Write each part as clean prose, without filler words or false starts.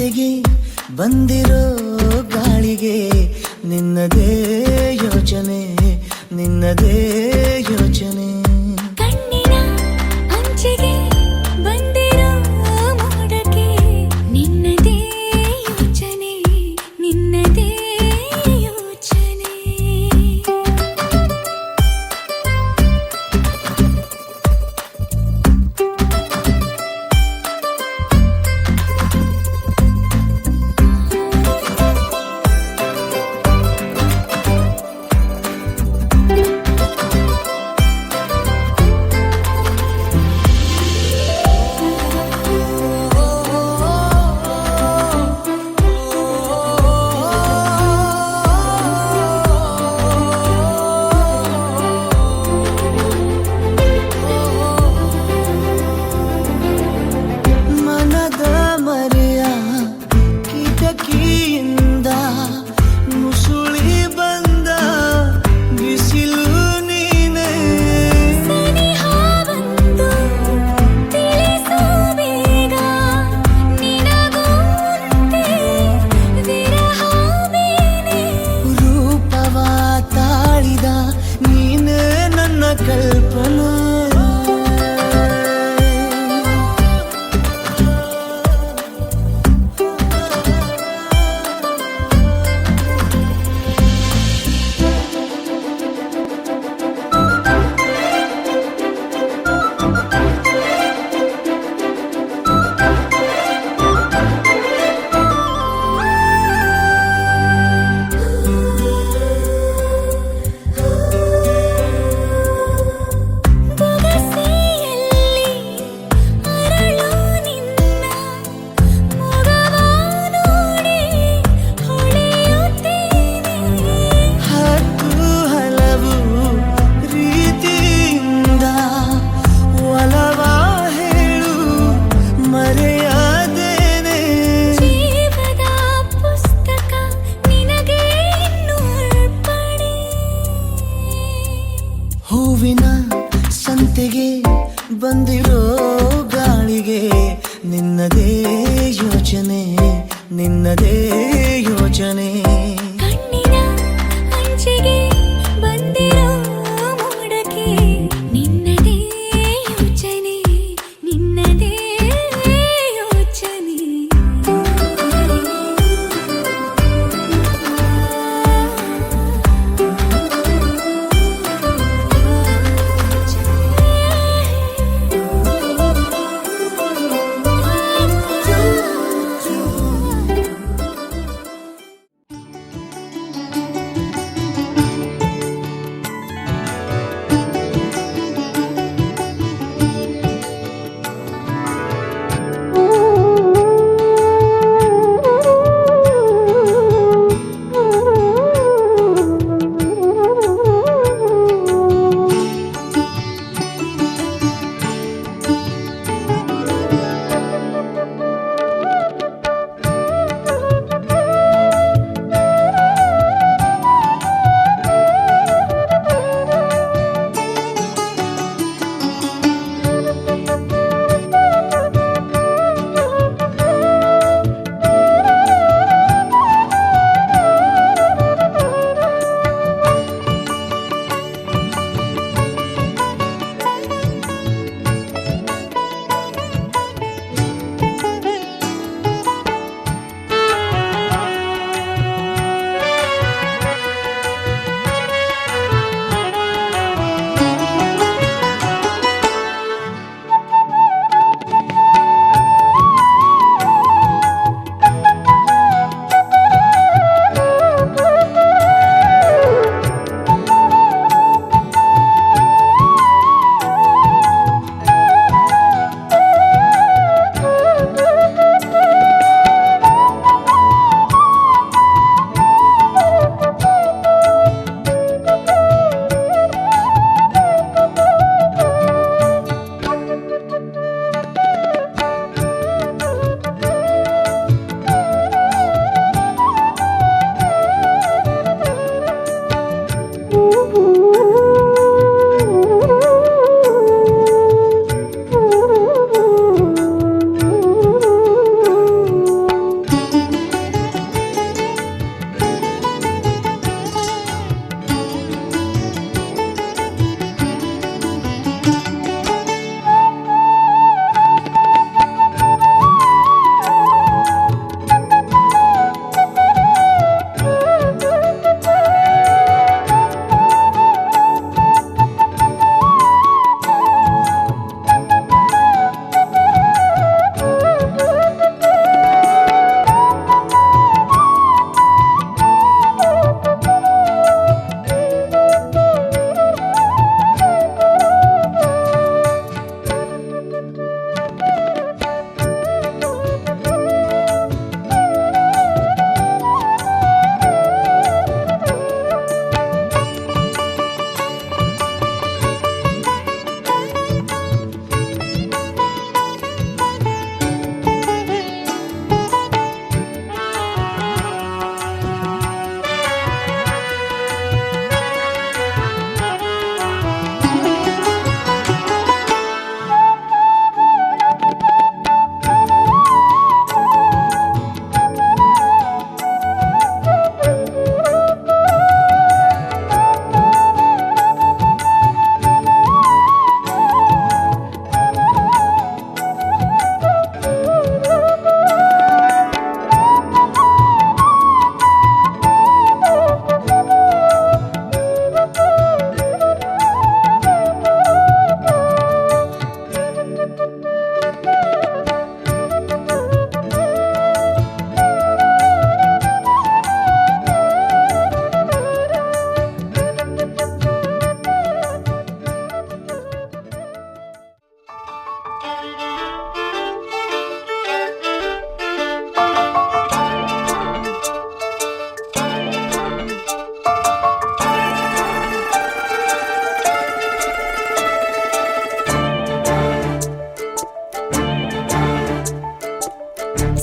ಸಂತೆಗೆ ಬಂದಿರೋ ಗಾಳಿಗೆ ನಿನ್ನದೇ ಯೋಚನೆ ನಿನ್ನದೇ ಯೋಚನೆ. ಕಣ್ಣಿನ ಅಂಚಿಗೆ ಬಂದಿರೋ ಮೋಡಕ್ಕೆ ನಿನ್ನದೇ ಯೋಚನೆ ನಿನ್ನದೇ ಯೋಚನೆ. ಮನದ ಮರೆಯ ಕಿಟಕಿಯಿಂದ ಮುಸುಳಿ ಬಂದ ಬಿಸಿಲು ನೀನೆ. ಸನಿಹ ಬಂದು ತಿಳಿಸು ಬೇಗ ನಿನಗುಂಟೆ ವಿರಹ ಬೇನೆ. ರೂಪವ ತಾಳಿದ ನೀನೇ ನನ್ನ ಕಲ್ಪನೆ. ಬೊಗಸೆಯಲ್ಲಿ ಅರಳು ನಿನ್ನ ಮೊಗವ ನೋಡಿ ಹೊಳೆಯುತ್ತೇನೆ. ಹತ್ತು ಹಲವು ರೀತಿಯಿಂದ ಒಲವ ಹೇಳು ಮರೆಯಾದೇನೆ. ಜೀವದ ಪುಸ್ತಕ ನಿನಗೆ ಇನ್ನು ಅರ್ಪಣೆ. ಹೂವಿನ ಸಂತೆಗೆ ಬಂದಿರೋ ಗಾಳಿಗೆ ನಿನ್ನದೇ ಯೋಚನೆ ನಿನ್ನದೇ ಯೋಚನೆ. ಕಣ್ಣಿನ ಅಂಚಿಗೆ ಬಂದಿರೋ ಮೋಡಕ್ಕೆ ನಿನ್ನದೇ ಯೋಚನೆ ನಿನ್ನದೇ ಯೋಚನೆ.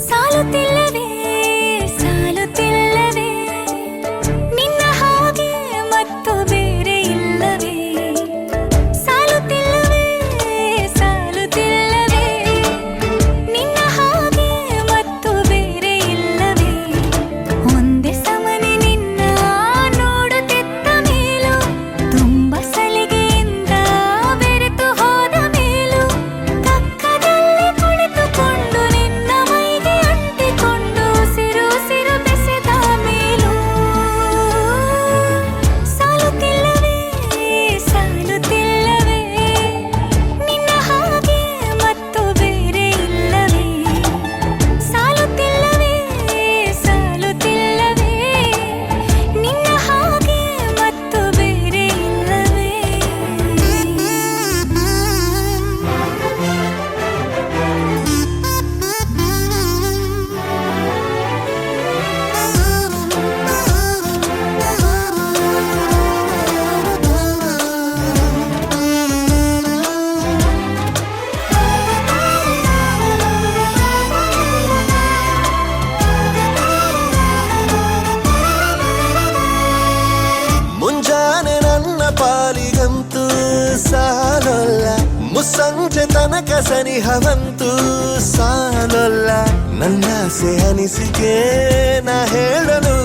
ಸಾಲುತ್ತಿಲ್ಲವೇ ಸಾಲುತ್ತಿಲ್ಲವೇ ನಿನ್ನ ಹಾಗೆ ಮತ್ತು ಬೇರೆ ಇಲ್ಲವೇ ಸಾಲುತ್ತಿಲ್ಲವೇ ಸಾಲುತ್ತಿಲ್ಲವೇ ನಿನ್ನ ಹಾಗೆ ಮತ್ತು ಬೇರೆ ಇಲ್ಲವೇ ಒಂದೇ ಸಮನೆ ನಿನ್ನ ನೋಡುತ್ತಿದ್ದ ಮೇಲೂ ತುಂಬ ಸಲಿಗೆಯಿಂದ ಬೆರೆತು ಹೋದ ಮೇಲೂ ಪಕ್ಕದಲ್ಲಿ ಕುಳಿತುಕೊಂಡು ನಿನ್ನ ಮೈಗೆ ಅಂಟಿಕೊಂಡು ಉಸಿರು ಉಸಿರು ಬೆಸೆದ ಮೇಲೂ ಸಾಲುತ್ತಿಲ್ಲವೇ ಸಾಲುತ್ತಿಲ್ಲವೇ ನಿನ್ನ ಹಾಗೆ ಮತ್ತು ಬೇರೆ ಇಲ್ಲವೇ ಸಾಲುತ್ತಿಲ್ಲವೇ ಸಾಲುತ್ತಿಲ್ಲವೇ ನಿನ್ನ ಹಾಗೆ ಮತ್ತು ಬೇರೆ ಇಲ್ಲವೇ ಮುಂಜಾನೆ ನನ್ನ ಪಾಲಿಗಂತೂ ಸಾಲೊಲ್ಲ ಮುಸ್ಸಂಜೆ ತನಕ ಸನಿಹವಂತೂ ಸಾಲೊಲ್ಲ ನನ್ನಾಸೆ ಅನಿಸಿಕೆ ನಾ ಹೇಳಲು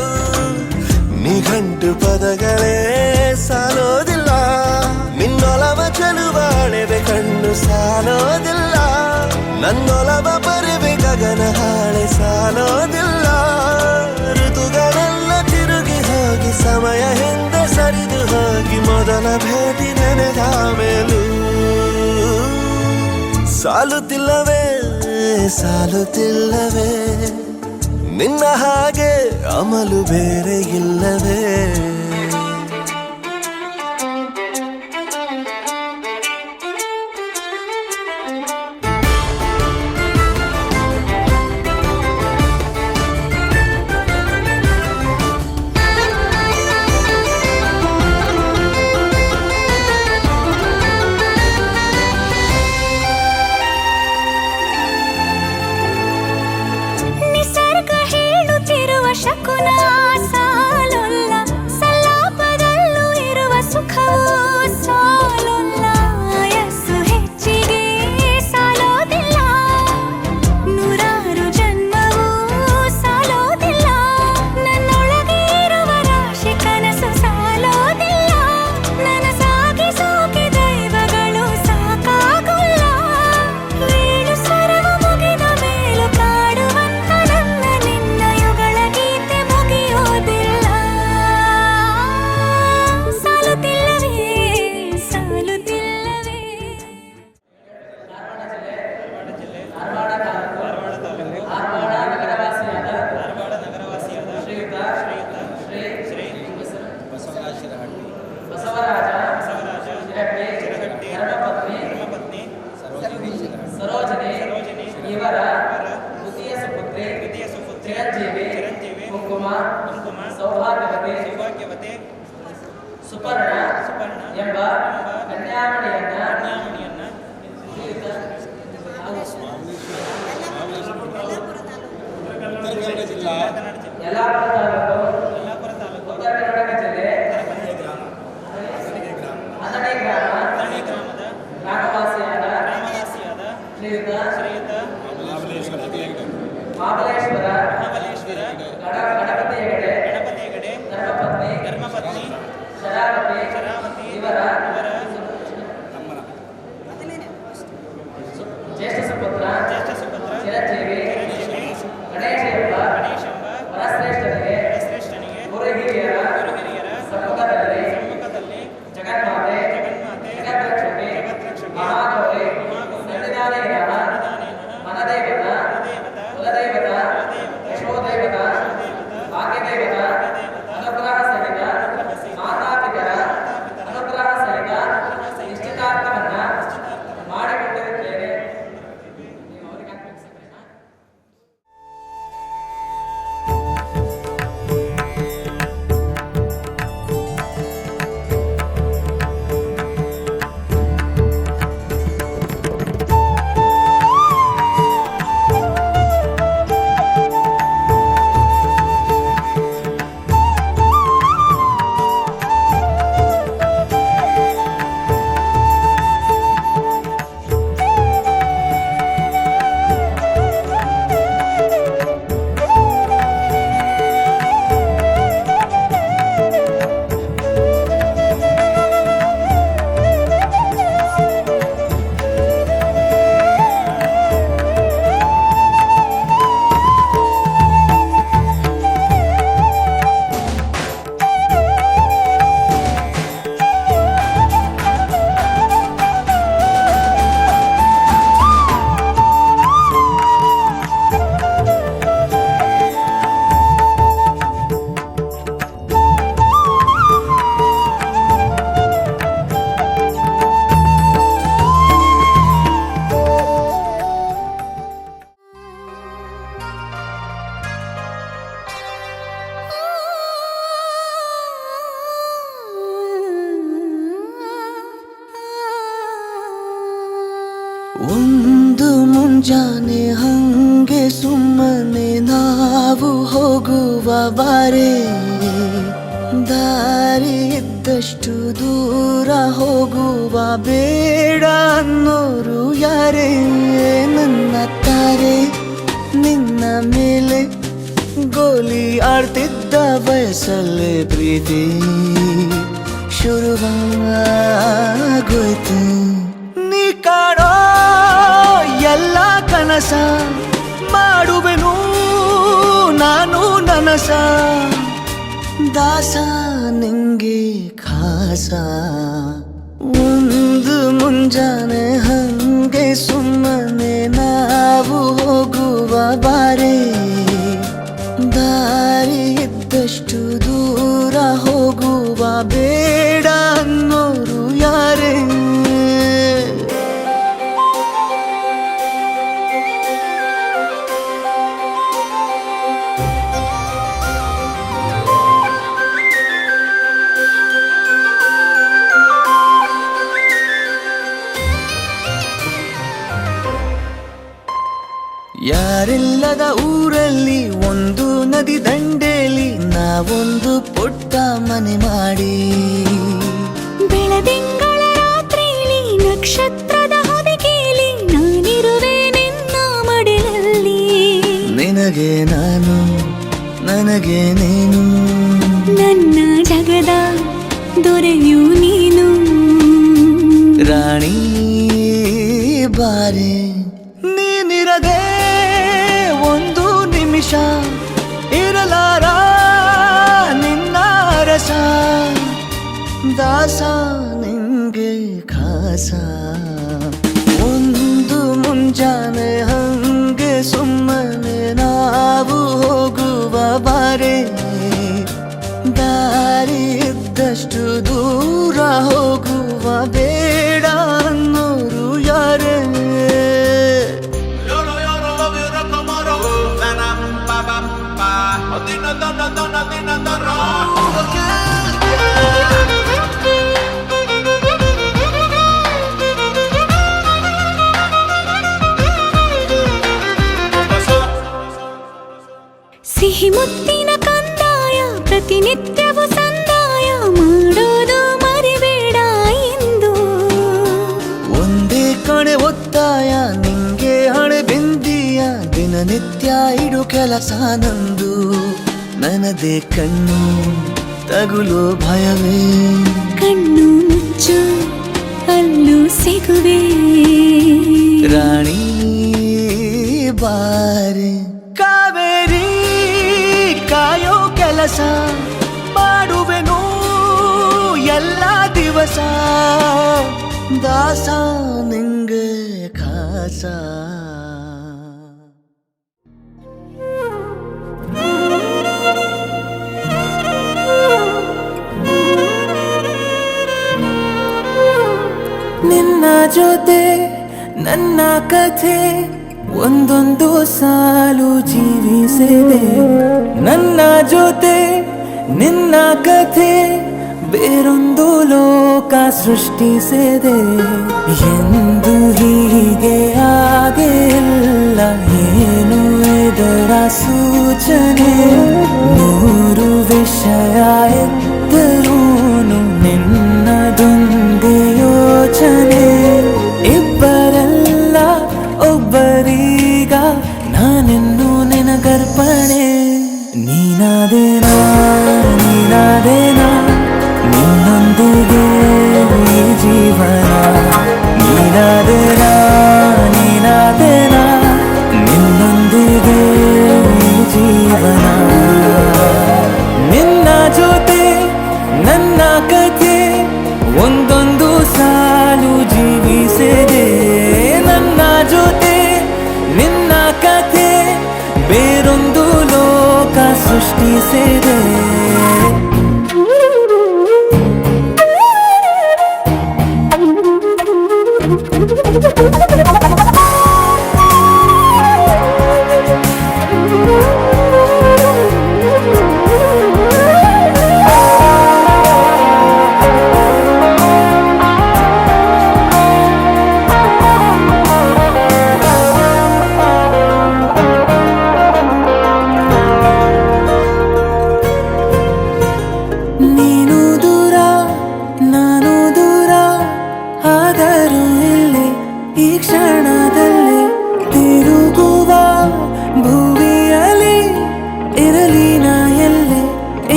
ನಿಘಂಟು ಪದಗಳೇ ಸಾಲೋದಿಲ್ಲ ನಿನ್ನೊಲವ ಚೆಲುವಾಳೆವೆ ಕಣ್ಣು ಸಾಲೋದಿಲ್ಲ ನನ್ನೊಲವ ಬರುವೆ ಗಗನ ಹಾಳೆ ಸಾಲೋದಿಲ್ಲ ಋತುಗಳೆಲ್ಲ ತಿರುಗಿ ಹೋಗಿ ಸಮಯ ಹಿಂದೆ ಸರಿದು ಹೋಗಿ ಮೊದಲ ಭೇಟಿ ನೆನೆದ ಮೇಲೂ ಸಾಲುತ್ತಿಲ್ಲವೇ ಸಾಲುತ್ತಿಲ್ಲವೇ ನಿನ್ನ ಹಾಗೆ ಅಮಲು ಬೇರೆ ಇಲ್ಲವೇ ನಿಸರ್ಗ ಹೇಳುತ್ತಿರುವ ಶಕುನ ಸಾಲೊಲ್ಲ ಸಲಾಪದಲ್ಲೂ ಇರುವ ಸುಖವೂ ಸಾಲೊಲ್ಲ ವಯಸ್ಸು ಹೆಚ್ಚಿಗೆ ಸಾಲೋದಿಲ್ಲ ನೂರಾರು ಜನ್ಮವೂ ಸಾಲೋದಿಲ್ಲ ನನ್ನೊಳಗೆ ಇರುವ ರಾಶಿ ಕನಸು ಸಾಲೋದಿಲ್ಲ ನನಸಾಗಿ ಸೋಕೆ ದೈವಗಳು ಸಾಕಾಗುಲ್ಲ ಏಳು ಸ್ವರವು ಮುಗಿದ ಮೇಲೂ ಕಾಡುವಂತ ನನ್ನ ನಿನ್ನ ಯುಗಳ ಗೀತೆ ಮುಗಿಯೋದಿಲ್ಲ ಸಾಲುತ್ತಿಲ್ಲವೇ ಸಾಲುತ್ತಿಲ್ಲವೇ ಸರೋಜನೆ ಇವರ ದ್ವಿತೀಯ ಸುಪುತ್ರಿ ಚಿರಂಜೀವಿ ಕುಂಕುಮ ಸೌಭಾಗ್ಯವತೆ ಸುಪರ್ಣ ಎಂಬ ಕನ್ಯಾಮಣಿಯನ್ನ ಯಲ್ಲಾಪುರ ತಾಲೂಕು ಉತ್ತರ ಕರ್ನಾಟಕ ಜಿಲ್ಲೆ ಹನಡಿ ಗ್ರಾಮದ ಗ್ರಾಮವಾಸಿಯಾದ ಶ್ರೀಯುತ ಮಹಾಬಲೇಶ್ವರ ಗಣಪತಿ ಹೆಗಡೆ ಧರ್ಮಪತ್ನಿ ಶರಾವತಿ ಇವರ ಜ್ಯೇಷ್ಠ ಸುಪುತ್ರ ಚಿರಂಜೀವಿ ಗಣೇಶ ಎಂಬ ವರಶ್ರೇಷ್ಠನಿಗೆ ಗುರು ಹಿರಿಯರ ಸಮ್ಮುಖದಲ್ಲಿ ಜಗನ್ಮಾತೆ ಜಗತ್ರಕ್ಷಕಿ ಮಹಾಗೌರಿ ಸನ್ನಿಧಾನೇನ ಮನದೇವತ ಕುಲದೇವತ ಯಶೋದೇವತ ಬಾರೆ, ದಾರಿ ಇದ್ದಷ್ಟು ದೂರ ಹೋಗುವ ಬೇಡ ಅನ್ನೋರು ಯಾರೇ. ನನ್ನ ತಾರೆ ನಿನ್ನ ಮೇಲೆ ಗೋಲಿ ಆಡ್ತಿದ್ದ ವಯಸ್ಸಲ್ಲೇ ಪ್ರೀತಿ ಶುರುವಾಗೋಯ್ತು. ನೀ ಕಾಣೋ ಎಲ್ಲ ಕನಸ ಮಾಡುವೆನು ನಾನು ನನಸ, ದಾಸ ನಿಂಗೆ ಖಾಸ. ಒಂದು ಮುಂಜಾನೆ ಹಂಗೆ ಸುಮ್ಮನೆ ನಾವು ಹೋಗುವ ಬಾರೆ, ದಾರಿ ಇದ್ದಷ್ಟು ದೂರ ಹೋಗುವ ಬೇಡ ಅನ್ನೋರು ಯಾರೇ. ಯಾರಿಲ್ಲದ ಊರಲ್ಲಿ ಒಂದು ನದಿ ದಂಡೆಯಲ್ಲಿ ನಾವೊಂದು ಪುಟ್ಟ ಮನೆ ಮಾಡಿ, ಬೆಳದಿಂಗಳ ರಾತ್ರಿಲಿ ನಕ್ಷತ್ರದ ಹೊದಿಕೆಯಲ್ಲಿ ನಾನಿರುವೆ ನಿನ್ನ ಮಡಿಲಲ್ಲಿ. ನಿನಗೆ ನಾನು ನನಗೆ ನೀನು, ನನ್ನ ಜಗದ ದೊರೆಯು ನೀನು. ರಾಣಿ ಬಾರೆ, ನೀನಿರದೆ ಒಂದು ನಿಮಿಷ ಇರಲಾರ ನಿನ್ನ ರಸ, ದಾಸ ನಿಂಗೆ ಖಾಸ. ಒಂದು ಮುಂಜಾನೆ ಹಂಗೆ ಸುಮ್ಮನೆ ನಾವು ಹೋಗುವ ಬಾರೆ, ದಾರಿ ಇದ್ದಷ್ಟು ದೂರ ಹೋಗುವ ಬೇಡ ಅನ್ನೋರು ಯಾರೇ. ಸಿಹಿ ಮುತ್ತಿನ ಕಂದಾಯ ಪ್ರತಿನಿತ್ಯವೂ ಸಂದಾಯ ಮಾಡೋದು ಮರಿಬೇಡ ಎಂದು. ಒಂದೇ ಕಣೆ ಒತ್ತಾಯ ನಿಂಗೆ ಹಣೆ ಬಿಂದಿಯ, ದಿನನಿತ್ಯ ಇಡು ಕೆಲಸ ನಂದು. ನನ್ನದೇ ಕಣ್ಣು ತಗುಲೋ ಭಯವೇ, ಕಣ್ಣು ಮುಚ್ಚು ಅಲ್ಲೂ ಸಿಗುವೆ. ರಾಣಿ ಬಾರೆ, ಕಾವೇರಿ ಕಾಯೋ ಕೆಲಸ ಮಾಡುವೆನು ಎಲ್ಲ ದಿವಸ, ದಾಸ ನಿಂಗೆ ಖಾಸ. ನಿನ್ನ ಜೊತೆ ನನ್ನ ಕಥೆ ಒಂದೊಂದು ಸಾಲು ಜೀವಿಸಿದೆ, ನನ್ನ ಜೊತೆ ನಿನ್ನ ಕಥೆ ಬೇರೊಂದು ಲೋಕ ಸೃಷ್ಟಿಸಿದೆ. ಎಂದು ಹೀಗೆ ಆಗಿಲ್ಲ, ಏನು ಇದರ ಸೂಚನೆ. ನೂರು ವಿಷಯ ಎತ್ತರೂನು ನಿನ್ನದೊಂದೇ ಯೋಚನೆ. ಇಬ್ಬರಲ್ಲ ಒಬ್ಬರೀಗ ನಾನೆನ್ನು ನಿನಗರ್ಪಣೆ. ನೀನಾದೇನಾ ನೀನಾದೇನಾ ನಿನ್ನೊಂದಿಗೆ ಈ ಜೀವನ. ನೀನಾದೇನಾ ನೀನಾದೇನಾ ನಿನ್ನೊಂದಿಗೆ ಈ ಜೀವನ. ನಿನ್ನ ಜೊತೆ ನನ್ನ ಕಥೆ ಒಂದೊಂದು ಸಾಲು ಜೀವಿಸಿದೆ, ನನ್ನ ಜೊತೆ ನಿನ್ನ ಕಥೆ ಬೇರೊಂದು ಲೋಕ ಸೃಷ್ಟಿಸಿದೆ.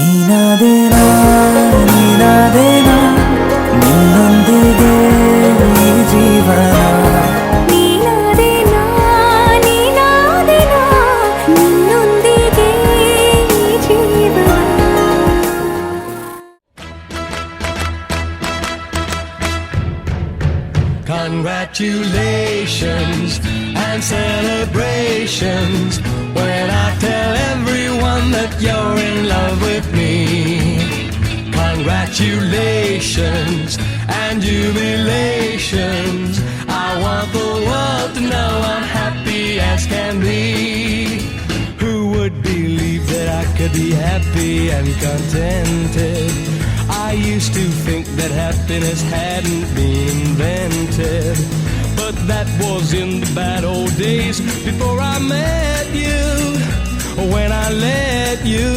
ನೀನಾದೇನಾ ನೀನಾದೇನಾ ನಿನ್ನೊಂದಿಗೆ ಈ ಜೀವನ ನೀನಾದೇನಾ ನೀನಾದೇನಾ ನಿನ್ನೊಂದಿಗೆ ಈ ಜೀವನ. Congratulations and celebrations when I tell everyone that you're in love with me. Congratulations and jubilations. I want the world to know I'm happy as can be. Who would believe that I could be happy and contented? I used to think that happiness hadn't been invented, but that was in the bad old days before I met you. When I let you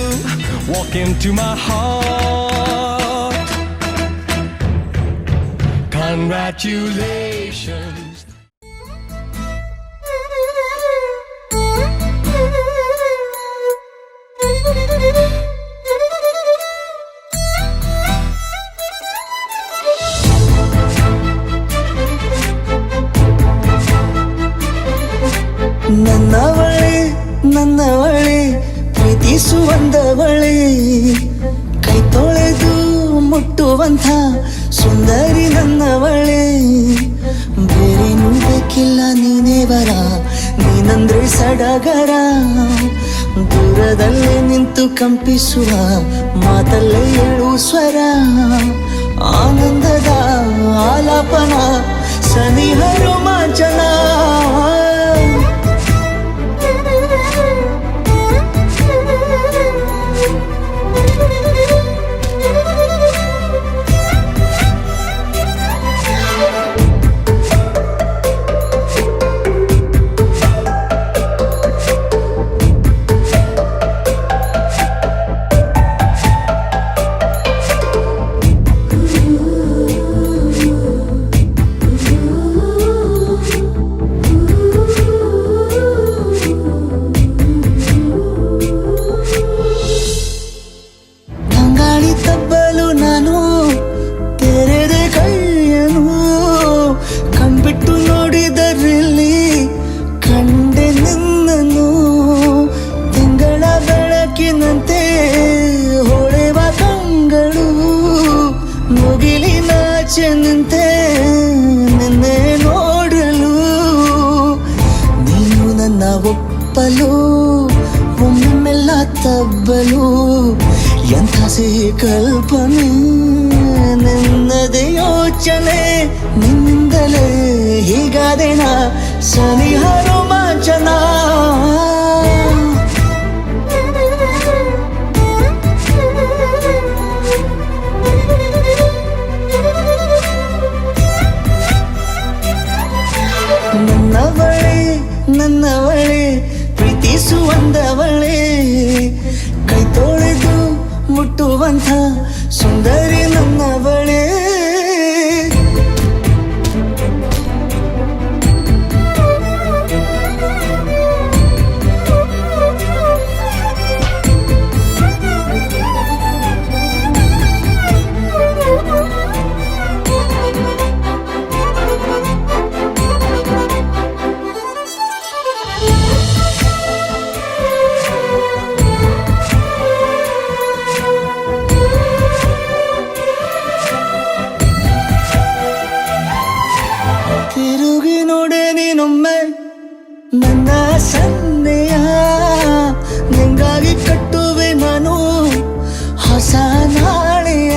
walk into my heart. Congratulations. ನನ್ನವಳೆ ಪ್ರೀತಿಸುವಂದವಳೆ ಕೈ ತೊಳೆದು ಮುಟ್ಟುವಂಥ ಸುಂದರಿ ನನ್ನವಳೆ ಬೇರೇನೂ ಬೇಕಿಲ್ಲ ನೀನೇ ಬರ ನೀನಂದ್ರೆ ಸಡಗರ ದೂರದಲ್ಲೇ ನಿಂತು ಕಂಪಿಸುವ ಮಾತಲ್ಲೇ ಏಳು ಸ್ವರ ಆನಂದದ ಆಲಾಪನ ಸನಿಹ ರೋಮಾಂಚನ ನಿಂತೆ ನಿನ್ನೆ ನೋಡಲು ನೀನು ನನ್ನ ಒಪ್ಪಲು ಒಮ್ಮೆಲ್ಲ ತಬ್ಬಲು ಎಂಥ ಸಿಹಿ ಕಲ್ಪನೆ ನಿನ್ನದೇ ಯೋಚನೆ ನಿನ್ನಿಂದಲೇ ಹೀಗಾದೇನ ಸನಿಹ ರೋಮಾಂಚನ ನನ್ನವಳೆ ಪ್ರೀತಿಸುವಂದವಳೆ ಕೈ ತೊಳೆದು ಮುಟ್ಟುವಂಥ ಸುಂದರಿ ನನ್ನವಳೆ ನನ್ನ ಸನ್ನೆಯ ನಿಂಗಾಗಿ ಕಟ್ಟುವೆ ನಾನು ಹೊಸ ನಾಳೆಯ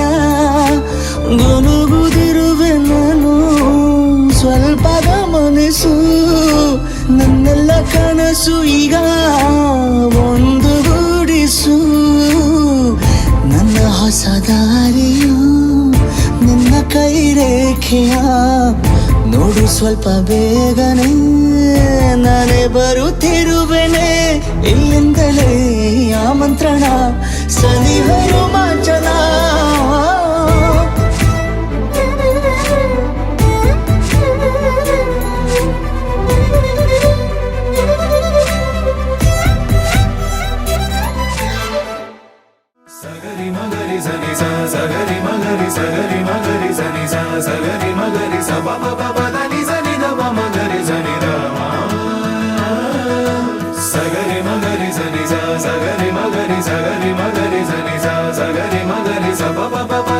ಗುನುಗುದಿರುವೆ ನಾನು ಸ್ವಲ್ಪ ಗಮನಿಸು ನನ್ನೆಲ್ಲ ಕನಸು ಈಗ ಒಂದು ಗೂಡಿಸು ನನ್ನ ಹೊಸ ದಾರಿಯು ನಿನ್ನ ಕೈ ರೇಖೆಯ ನೋಡು ಸ್ವಲ್ಪ ಬೇಗನೆ ನಾನೇ ಬರುತ್ತಿರುವೆನೆ ಇಲ್ಲಿಂದಲೇ ಆಮಂತ್ರಣ ಸನಿಹ ರೋಮಾಂಚನ ಸಗರಿ ಮಗರಿ ಸನಿ ಸ ಸಗರಿ ಮಗರಿ ಸಗರಿ ಮಗರಿ ಸನಿ ಸ ಸಗರಿ ಮಗರಿ ಸ ಪ ಪ ಪ ಪ ದ ನಿ ಸ ನಿ ದ ಪ ಮಗರಿ ಸನಿ ದ ಮ ಸಗರಿ ಮಗರಿ ಸನಿ ಸ ಸಗರಿ ಮಗರಿ ಸಗರಿ ಮಗರಿ ಸನಿ ಸ ಸಗರಿ ಮಗರಿ ಸ ಪ ಪ ಪ ಪ